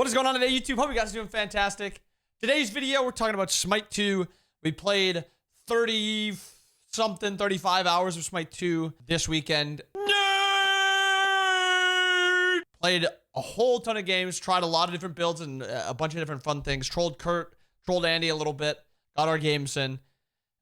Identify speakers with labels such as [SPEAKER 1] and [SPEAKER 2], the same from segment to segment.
[SPEAKER 1] What is going on today, YouTube? Hope you guys are doing fantastic. Today's video, we're talking about SMITE 2. We played 30-something, 35 hours of SMITE 2 this weekend. Nerd! Played a whole ton of games, tried a lot of different builds and a bunch of different fun things. Trolled Kurt, trolled Andy a little bit, got our games in.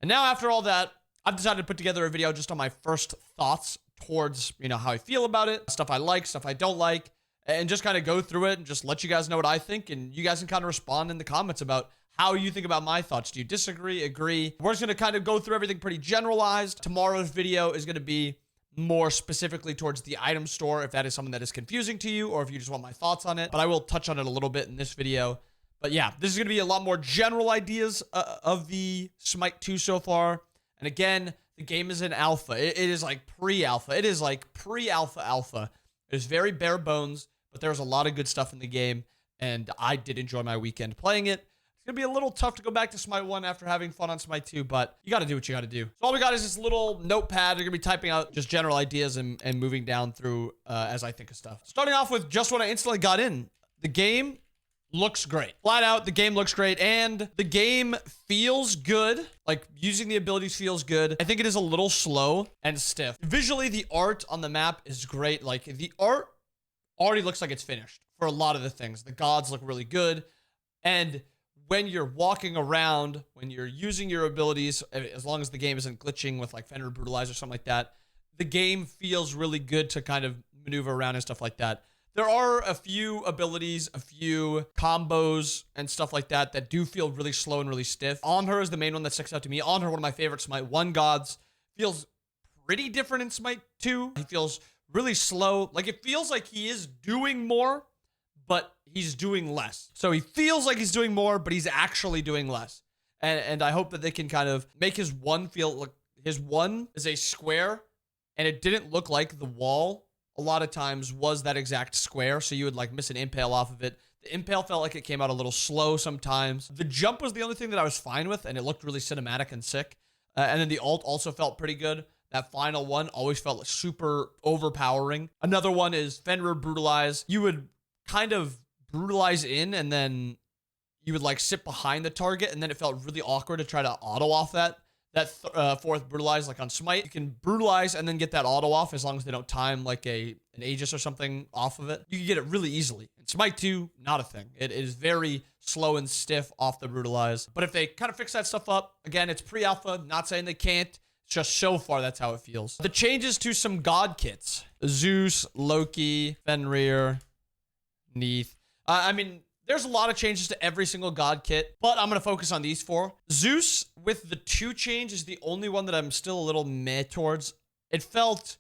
[SPEAKER 1] And now after all that, I've decided to put together a video just on my first thoughts towards, how I feel about it, stuff I like, stuff I don't like, and just kind of go through it and just let you guys know what I think, and you guys can kind of respond in the comments about how you think about my thoughts. Do you disagree, agree? We're just going to kind of go through everything pretty generalized. Tomorrow's video is going to be more specifically towards the item store, if that is something that is confusing to you, or if you just want my thoughts on it. But I will touch on it a little bit in this video. But yeah, this is going to be a lot more general ideas of the SMITE 2 so far. And again, the game is in alpha. It is like pre-alpha. It is like pre-alpha. It is very bare bones, but there's a lot of good stuff in the game, and I did enjoy my weekend playing it. It's going to be a little tough to go back to SMITE 1 after having fun on SMITE 2, but you got to do what you got to do. So all we got is this little notepad. You're going to be typing out just general ideas and moving down through as I think of stuff. Starting off with just when I instantly got in. The game looks great. Flat out, the game looks great, and the game feels good. Like, using the abilities feels good. I think it is a little slow and stiff. Visually, the art on the map is great. Like, the art already looks like it's finished for a lot of the things. The gods look really good, and when you're walking around, when you're using your abilities, as long as the game isn't glitching with like Fenrir Brutalize or something like that, the game feels really good to kind of maneuver around and stuff like that. There are a few abilities, a few combos and stuff like that that do feel really slow and really stiff. On Her is the main one that sticks out to me. On Her, one of my favorite SMITE 1 gods, feels pretty different in SMITE 2. He feels really slow. Like, it feels like he is doing more, but he's doing less. So he feels like he's doing more, but he's actually doing less. And I hope that they can kind of make his one feel like his one is a square, and it didn't look like the wall a lot of times was that exact square, so you would like miss an impale off of it. The impale felt like it came out a little slow sometimes. The jump was the only thing that I was fine with, and it looked really cinematic and sick. And then the ult also felt pretty good. That final one always felt super overpowering. Another one is Fenrir Brutalize. You would kind of brutalize in, and then you would like sit behind the target, and then it felt really awkward to try to auto off that fourth brutalize. Like on SMITE, you can brutalize and then get that auto off as long as they don't time like an Aegis or something off of it. You can get it really easily. In SMITE 2, not a thing. It is very slow and stiff off the brutalize. But if they kind of fix that stuff up, again, it's pre-alpha, not saying they can't. It's just so far, that's how it feels. The changes to some god kits. Zeus, Loki, Fenrir, Neith. I mean, there's a lot of changes to every single god kit, but I'm going to focus on these four. Zeus, with the 2 change, is the only one that I'm still a little meh towards. It felt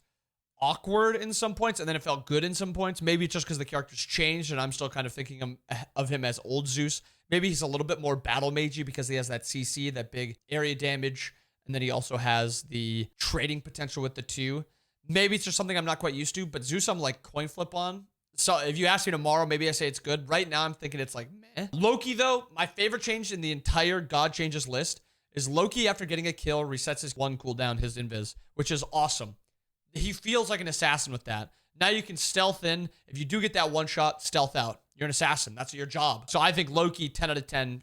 [SPEAKER 1] awkward in some points, and then it felt good in some points. Maybe it's just because the character's changed, and I'm still kind of thinking of him as old Zeus. Maybe he's a little bit more battle magey because he has that CC, that big area damage, and then he also has the trading potential with the 2. Maybe it's just something I'm not quite used to, but Zeus I'm like coin flip on. So if you ask me tomorrow, maybe I say it's good. Right now, I'm thinking it's like meh. Loki, though, my favorite change in the entire God changes list is Loki, after getting a kill, resets his 1 cooldown, his invis, which is awesome. He feels like an assassin with that. Now you can stealth in. If you do get that 1 shot, stealth out. You're an assassin. That's your job. So I think Loki, 10 out of 10,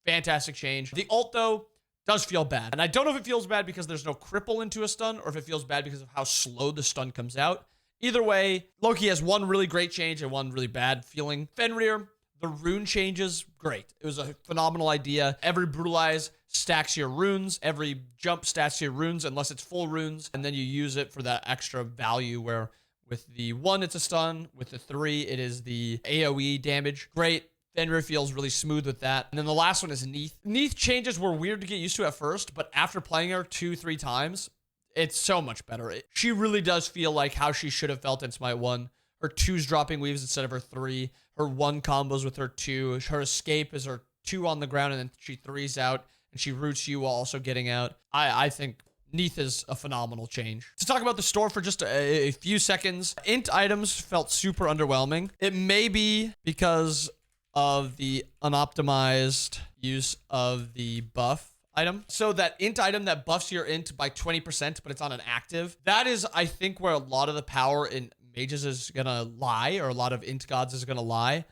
[SPEAKER 1] fantastic change. The ult, though, does feel bad. And I don't know if it feels bad because there's no cripple into a stun, or if it feels bad because of how slow the stun comes out. Either way, Loki has 1 really great change and 1 really bad feeling. Fenrir, the rune changes, great. It was a phenomenal idea. Every brutalize stacks your runes. Every jump stacks your runes unless it's full runes. And then you use it for that extra value where with the 1, it's a stun. With the 3, it is the AoE damage. Great. Fenrir feels really smooth with that. And then the last one is Neith. Neith changes were weird to get used to at first, but after playing her 2-3 times, it's so much better. She really does feel like how she should have felt in SMITE 1. Her 2's dropping weaves instead of her 3. Her 1 combos with her 2. Her escape is her 2 on the ground, and then she 3's out, and she roots you while also getting out. I think Neith is a phenomenal change. To talk about the store for just a few seconds, int items felt super underwhelming. It may be because of the unoptimized use of the buff item. So that int item that buffs your int by 20%, but it's on an active. That is, I think, where a lot of the power in mages is gonna lie, or a lot of int gods is gonna lie.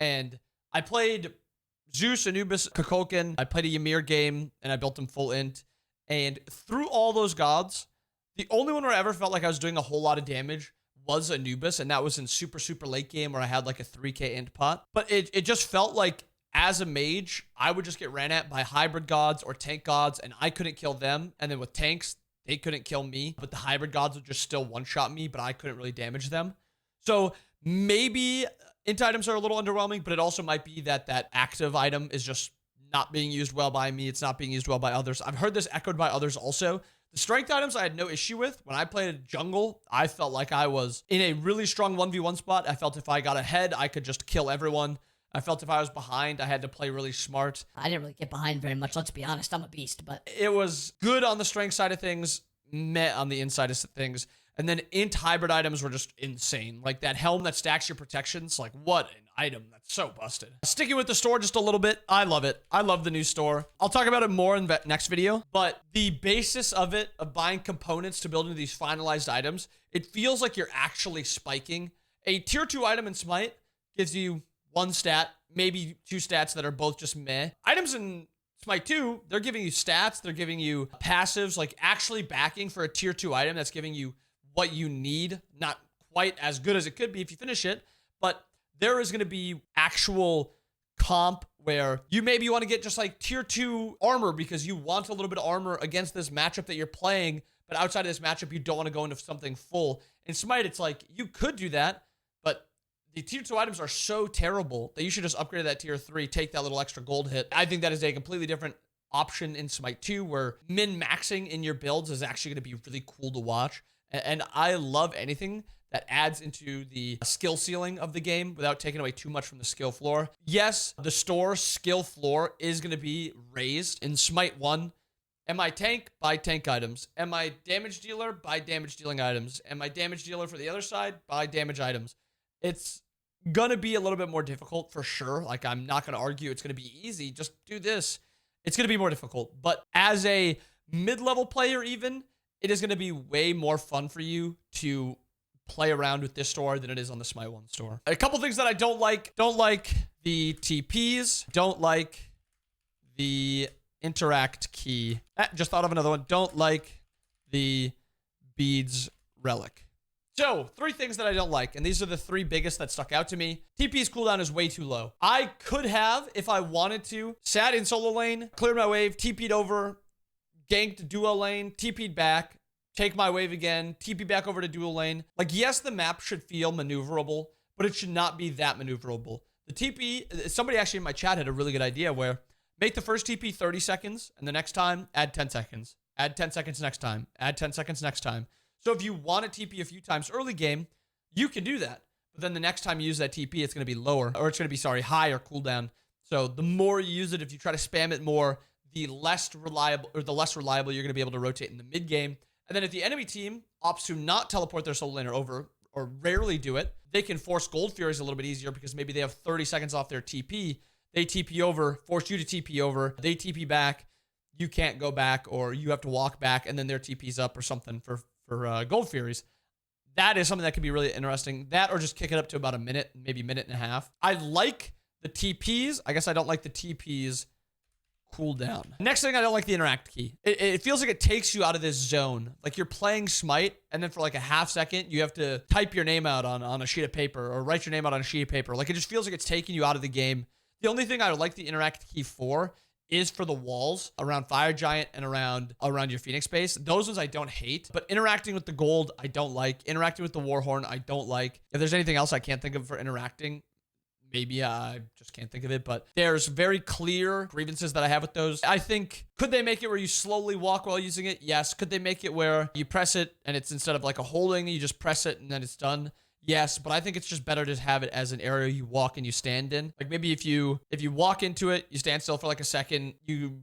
[SPEAKER 1] And I played Zeus, Anubis, Kukulkan. I played a Ymir game, and I built him full int. And through all those gods, the only one where I ever felt like I was doing a whole lot of damage was Anubis, and that was in super, super late game where I had like a 3k int pot. But it just felt like as a mage, I would just get ran at by hybrid gods or tank gods, and I couldn't kill them. And then with tanks, they couldn't kill me, but the hybrid gods would just still one-shot me, but I couldn't really damage them. So maybe int items are a little underwhelming, but it also might be that that active item is just not being used well by me. It's not being used well by others. I've heard this echoed by others also. The strength items I had no issue with. When I played jungle, I felt like I was in a really strong 1v1 spot. I felt if I got ahead, I could just kill everyone. I felt if I was behind, I had to play really smart.
[SPEAKER 2] I didn't really get behind very much, let's be honest. I'm a beast, but...
[SPEAKER 1] It was good on the strength side of things, meh on the inside of things. And then int hybrid items were just insane. Like that helm that stacks your protections. Like, what an item. That's so busted. Sticking with the store just a little bit. I love it. I love the new store. I'll talk about it more in the next video. But the basis of it, of buying components to build into these finalized items, it feels like you're actually spiking. A tier 2 item in Smite gives you one stat, maybe two stats that are both just meh. Items in Smite 2, they're giving you stats. They're giving you passives, like actually backing for a tier 2 item that's giving you what you need. Not quite as good as it could be if you finish it, but there is going to be actual comp where you maybe want to get just like tier 2 armor because you want a little bit of armor against this matchup that you're playing, but outside of this matchup, you don't want to go into something full. In Smite, it's like you could do that, but the tier 2 items are so terrible that you should just upgrade that tier 3, take that little extra gold hit. I think that is a completely different option in Smite 2 where min-maxing in your builds is actually going to be really cool to watch. And I love anything that adds into the skill ceiling of the game without taking away too much from the skill floor. Yes, the store skill floor is going to be raised. In Smite 1, am I tank? Buy tank items. Am I damage dealer? Buy damage dealing items. Am I damage dealer for the other side? Buy damage items. It's going to be a little bit more difficult for sure. Like, I'm not going to argue it's going to be easy. Just do this. It's going to be more difficult. But as a mid-level player even, it is going to be way more fun for you to play around with this store than it is on the Smite 1 store. A couple things that I don't like. Don't like the TPs. Don't like the interact key. Just thought of another one. Don't like the Beadz relic. So, 3 things that I don't like, and these are the 3 biggest that stuck out to me. TP's cooldown is way too low. I could have, if I wanted to, sat in solo lane, cleared my wave, TP'd over, ganked duo lane, TP'd back, take my wave again, TP back over to duo lane. Like, yes, the map should feel maneuverable, but it should not be that maneuverable. The TP, somebody actually in my chat had a really good idea where make the first TP 30 seconds, and the next time, add 10 seconds. Add 10 seconds next time. Add 10 seconds next time. So if you want to TP a few times early game, you can do that. But then the next time you use that TP, it's going to be lower, or it's going to be, higher cooldown. So the more you use it, if you try to spam it more, the less reliable you're going to be able to rotate in the mid game. And then if the enemy team opts to not teleport their solo laner over, or rarely do it, they can force Gold Furies a little bit easier because maybe they have 30 seconds off their TP. They TP over, force you to TP over, they TP back, you can't go back, or you have to walk back, and then their TP's up or something for Gold Furies. That is something that could be really interesting. That, or just kick it up to about a minute, maybe minute and a half. I like the TPs. I guess I don't like the TPs cooldown. Next thing, I don't like the interact key. It feels like it takes you out of this zone. Like you're playing Smite, and then for like a half second, you have to type your name out on a sheet of paper, or write your name out on a sheet of paper. Like it just feels like it's taking you out of the game. The only thing I would like the interact key for is for the walls around Fire Giant and around your Phoenix base. Those ones I don't hate, but interacting with the gold, I don't like. Interacting with the Warhorn, I don't like. If there's anything else I can't think of for interacting, maybe I just can't think of it, but there's very clear grievances that I have with those. I think, could they make it where you slowly walk while using it? Yes. Could they make it where you press it and it's instead of like a holding, you just press it and then it's done? Yes, but I think it's just better to have it as an area you walk and you stand in. Like maybe if you walk into it, you stand still for like a second, you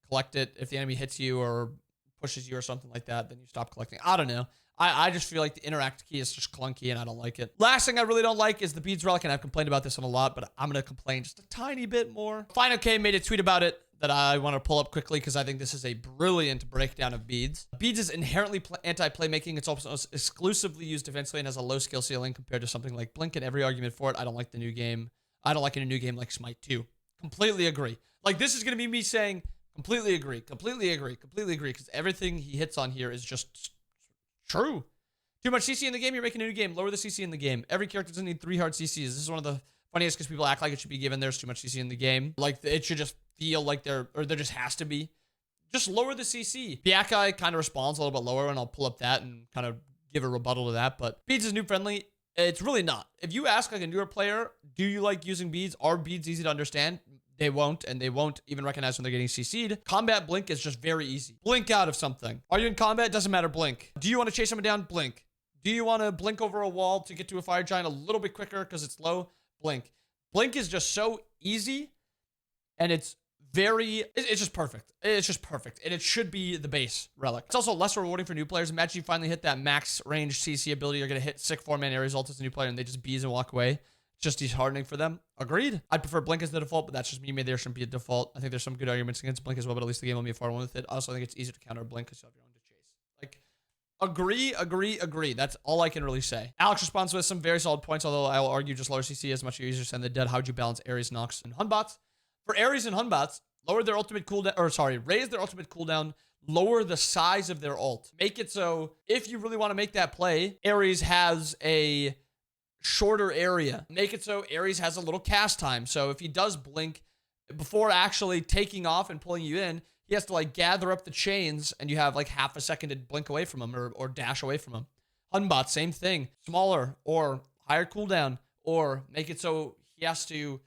[SPEAKER 1] collect it. If the enemy hits you or pushes you or something like that, then you stop collecting. I don't know. I just feel like the interact key is just clunky and I don't like it. Last thing I really don't like is the Beadz relic, and I've complained about this one a lot, but I'm going to complain just a tiny bit more. Final K made a tweet about it that I want to pull up quickly because I think this is a brilliant breakdown of Beadz. Beadz is inherently anti-playmaking. It's also exclusively used defensively and has a low skill ceiling compared to something like Blink, and every argument for it. I don't like the new game. I don't like it in a new game like Smite 2. Completely agree. Like, this is going to be me saying, completely agree, because everything he hits on here is just true. Too much CC in the game, you're making a new game. Lower the CC in the game. Every character doesn't need 3 hard CCs. This is one of the funniest because people act like it should be given. There's too much CC in the game. Like, it should just feel like there just has to be. Just lower the CC. Biakai kind of responds a little bit lower, and I'll pull up that and kind of give a rebuttal to that. But Beadz is noob friendly. It's really not. If you ask like a newer player, do you like using Beadz? Are Beadz easy to understand? They won't, and they won't even recognize when they're getting CC'd. Combat blink is just very easy. Blink out of something. Are you in combat? Doesn't matter, blink. Do you want to chase someone down? Blink. Do you want to blink over a wall to get to a fire giant a little bit quicker because it's low? Blink. Blink is just so easy, and it's just perfect. It's just perfect, and it should be the base relic. It's also less rewarding for new players. Imagine you finally hit that max range CC ability. You're going to hit sick 4-man aerial ult as a new player, and they just bees and walk away. It's just disheartening for them. Agreed. I'd prefer blink as the default, but that's just me. Maybe there shouldn't be a default. I think there's some good arguments against blink as well, but at least the game will be a far one with it. Also, I think it's easier to counter blink because you have your own to chase. Like, agree. That's all I can really say. Alex responds with some very solid points, although I will argue just lower CC is much easier to send the dead. How would you balance Ares, Nox, and Hunbots? For Ares and Hunbots, raise their ultimate cooldown, lower the size of their ult. Make it so if you really want to make that play, Ares has a shorter area. Make it so Ares has a little cast time. So if he does blink before actually taking off and pulling you in, he has to like gather up the chains and you have like half a second to blink away from him or dash away from him. Hunbot, same thing. Smaller or higher cooldown, or make it so he has to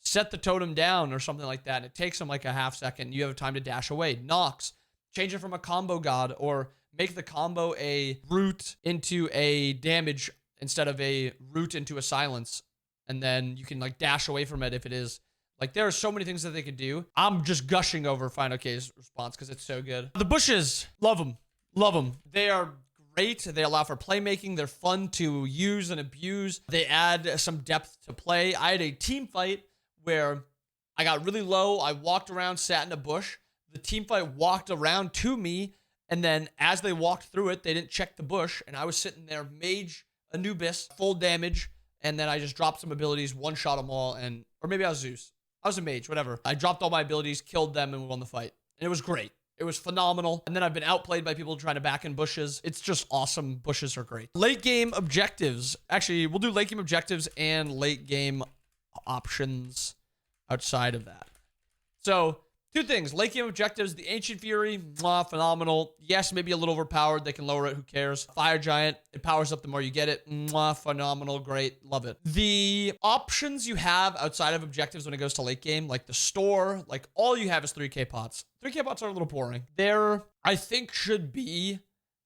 [SPEAKER 1] set the totem down or something like that. And it takes him like a half second. You have time to dash away. Nox, change it from a combo god or make the combo a root into a damage instead of a root into a silence. And then you can like dash away from it if it is. Like, there are so many things that they could do. I'm just gushing over Final K's response because it's so good. The bushes, love them. Love them. They are great. They allow for playmaking. They're fun to use and abuse. They add some depth to play. I had a team fight where I got really low. I walked around, sat in a bush. The team fight walked around to me, and then as they walked through it, they didn't check the bush, and I was sitting there, mage, Anubis, full damage, and then I just dropped some abilities, one-shot them all, or maybe I was Zeus. I was a mage, whatever. I dropped all my abilities, killed them, and we won the fight. And it was great. It was phenomenal. And then I've been outplayed by people trying to back in bushes. It's just awesome. Bushes are great. Late game objectives. Actually, we'll do late game objectives and late game options outside of that. So, two things. Late game objectives. The Ancient Fury, phenomenal. Yes, maybe a little overpowered. They can lower it. Who cares? Fire Giant. It powers up the more you get it. Phenomenal. Great. Love it. The options you have outside of objectives when it goes to late game, like the store, like all you have is 3K pots. 3K pots are a little boring. There, I think, should be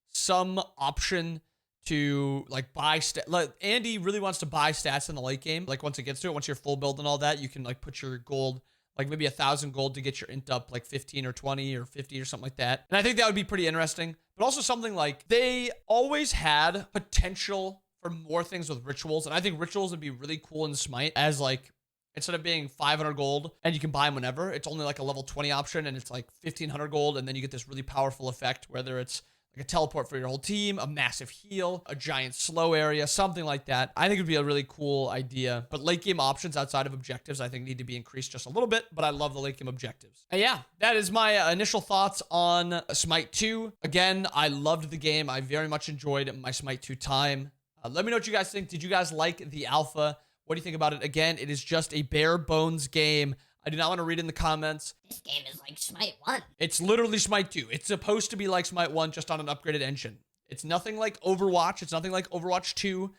[SPEAKER 1] some option to like buy like Andy really wants to buy stats in the late game. Like once it gets to it, once you're full build and all that, you can like put your gold, like maybe 1,000 gold to get your int up like 15 or 20 or 50 or something like that. And I think that would be pretty interesting. But also something like they always had potential for more things with rituals. And I think rituals would be really cool in Smite as like, instead of being 500 gold and you can buy them whenever, it's only like a level 20 option and it's like 1,500 gold. And then you get this really powerful effect, whether it's like a teleport for your whole team, a massive heal, a giant slow area, something like that. I think it would be a really cool idea. But late game options outside of objectives, I think need to be increased just a little bit, but I love the late game objectives. And yeah, that is my initial thoughts on Smite 2. Again, I loved the game. I very much enjoyed my Smite 2 time. Let me know what you guys think. Did you guys like the alpha? What do you think about it? Again, it is just a bare bones game. I do not want to read in the comments.
[SPEAKER 2] This game is like Smite 1.
[SPEAKER 1] It's literally Smite 2. It's supposed to be like Smite 1, just on an upgraded engine. It's nothing like Overwatch. It's nothing like Overwatch 2.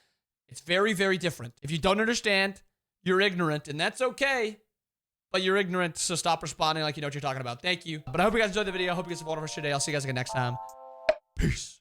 [SPEAKER 1] It's very, very different. If you don't understand, you're ignorant, and that's okay. But you're ignorant, so stop responding like you know what you're talking about. Thank you. But I hope you guys enjoyed the video. I hope you guys have a wonderful day. I'll see you guys again next time. Peace.